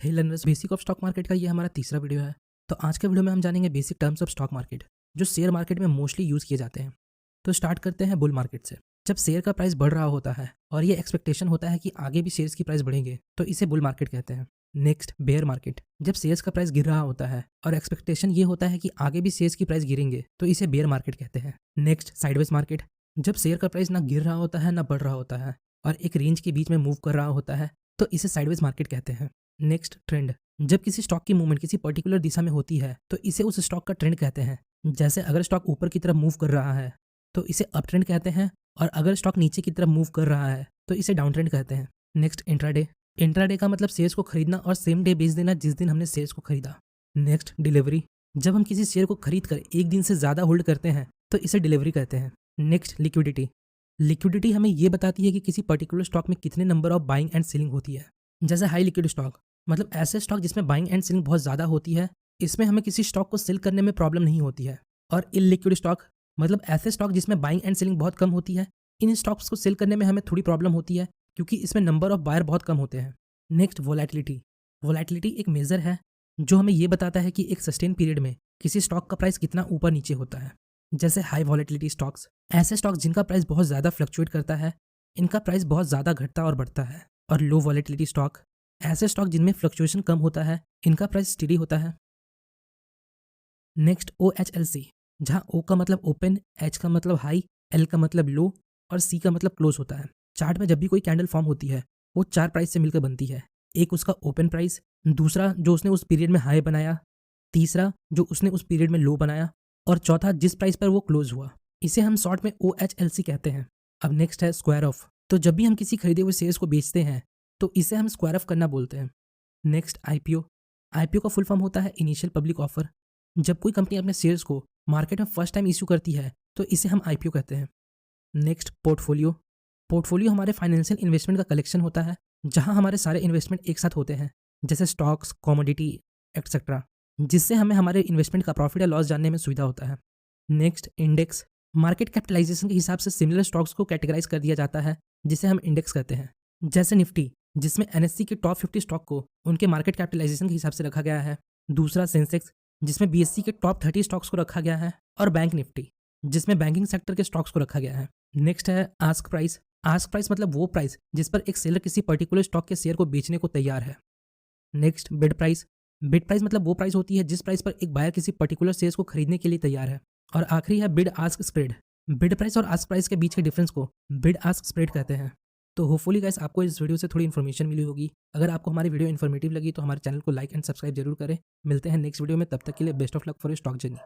Hey learners, basic of stock market का ये हमारा तीसरा वीडियो है। तो आज के वीडियो में हम जानेंगे basic terms of stock market जो शेयर मार्केट में मोस्टली यूज़ किए जाते हैं। तो स्टार्ट करते हैं बुल मार्केट से। जब शेयर का प्राइस बढ़ रहा होता है और ये एक्सपेक्टेशन होता है कि आगे भी शेयर्स की प्राइस बढ़ेंगे तो इसे बुल मार्केट कहते हैं। Next bear market. जब शेयर्स का प्राइस गिर रहा होता है और एक्सपेक्टेशन ये होता है कि आगे भी शेयर्स की प्राइस गिरेंगे तो इसे बेयर मार्केट कहते हैं। Next sideways market. जब शेयर का प्राइस ना गिर रहा होता है ना बढ़ रहा होता है और एक रेंज के बीच में मूव कर रहा होता है तो इसे साइडवेज मार्केट कहते हैं। Next trend. जब किसी स्टॉक की मूवमेंट किसी पर्टिकुलर दिशा में होती है तो इसे उस स्टॉक का ट्रेंड कहते हैं। जैसे अगर स्टॉक ऊपर की तरफ मूव कर रहा है तो इसे अप ट्रेंड कहते हैं और अगर स्टॉक नीचे की तरफ मूव कर रहा है तो इसे डाउन ट्रेंड कहते हैं। Next intraday. इंट्राडे का मतलब शेयर्स को खरीदना और सेम डे बेच देना जिस दिन हमने शेयर्स को खरीदा। Next delivery. जब हम किसी शेयर को खरीद कर एक दिन से ज़्यादा होल्ड करते हैं तो इसे डिलीवरी कहते हैं। Next liquidity. लिक्विडिटी हमें ये बताती है कि किसी पर्टिकुलर स्टॉक में कितने number of buying and selling होती है। जैसे हाई लिक्विड स्टॉक मतलब ऐसे स्टॉक जिसमें बाइंग एंड सेलिंग बहुत ज़्यादा होती है, इसमें हमें किसी स्टॉक को सेल करने में प्रॉब्लम नहीं होती है। और इलिक्विड स्टॉक मतलब ऐसे स्टॉक जिसमें बाइंग एंड सेलिंग बहुत कम होती है, इन स्टॉक्स को सेल करने में हमें थोड़ी प्रॉब्लम होती है क्योंकि इसमें नंबर ऑफ बायर बहुत कम होते हैं। Next volatility. वोलेटिलिटी एक मेजर है जो हमें ये बताता है कि एक सस्टेन पीरियड में किसी स्टॉक का प्राइस कितना ऊपर नीचे होता है। जैसे हाई वोलेटिलिटी स्टॉक्स ऐसे स्टॉक्स जिनका प्राइस बहुत ज़्यादा फ्लक्चुएट करता है, इनका प्राइस बहुत ज़्यादा घटता और बढ़ता है। और लो वोलेटिलिटी स्टॉक ऐसे स्टॉक जिनमें फ्लक्चुएशन कम होता है, इनका प्राइस स्टेडी होता है। नेक्स्ट OHLC, जहाँ O का मतलब ओपन, H का मतलब हाई, L का मतलब लो और C का मतलब क्लोज होता है। चार्ट में जब भी कोई कैंडल फॉर्म होती है वो 4 प्राइस से मिलकर बनती है। एक उसका ओपन प्राइस, दूसरा जो उसने उस पीरियड में हाई बनाया, तीसरा जो उसने उस पीरियड में लो बनाया और चौथा जिस प्राइस पर वो क्लोज हुआ। इसे हम शॉर्ट में OHLC कहते हैं। अब नेक्स्ट है स्क्वायर ऑफ। तो जब भी हम किसी खरीदे हुए शेयर्स को बेचते हैं तो इसे हम स्क्वायर ऑफ करना बोलते हैं। Next IPO। IPO का फुल फॉर्म होता है इनिशियल पब्लिक ऑफर। जब कोई कंपनी अपने शेयर्स को मार्केट में फर्स्ट टाइम इश्यू करती है तो इसे हम IPO कहते हैं। Next portfolio. पोर्टफोलियो हमारे फाइनेंशियल इन्वेस्टमेंट का कलेक्शन होता है जहां हमारे सारे इन्वेस्टमेंट एक साथ होते हैं, जैसे स्टॉक्स, कमोडिटी एक्सेट्रा, जिससे हमें हमारे इन्वेस्टमेंट का प्रॉफिट या लॉस जानने में सुविधा होता है। Next index. मार्केट कैपिटलाइजेशन के हिसाब से सिमिलर स्टॉक्स को कैटेगराइज कर दिया जाता है जिसे हम इंडेक्स कहते हैं। जैसे निफ्टी जिसमें NSE के टॉप 50 स्टॉक को उनके मार्केट कैपिटलाइजेशन के हिसाब से रखा गया है। दूसरा सेंसेक्स जिसमें BSE के टॉप 30 स्टॉक्स को रखा गया है। और बैंक निफ्टी जिसमें बैंकिंग सेक्टर के स्टॉक्स को रखा गया है। नेक्स्ट है आस्क प्राइस। आस्क प्राइस मतलब वो प्राइस जिस पर एक सेलर किसी पर्टिकुलर स्टॉक के शेयर को बेचने को तैयार है। Next bid price. Bid price मतलब वो प्राइस होती है जिस प्राइस पर एक बायर किसी पर्टिकुलर शेयर्स को खरीदने के लिए तैयार है। और आखिरी है bid ask spread. Bid price और आस्क प्राइस के बीच के डिफरेंस को बिड आस्क स्प्रेड कहते हैं। तो होपफुली गाइस आपको इस वीडियो से थोड़ी इन्फॉर्मेशन मिली होगी। अगर आपको हमारी वीडियो इन्फॉर्मेटिव लगी तो हमारे चैनल को लाइक एंड सब्सक्राइब जरूर करें। मिलते हैं नेक्स्ट वीडियो में, तब तक के लिए best of luck for your stock journey.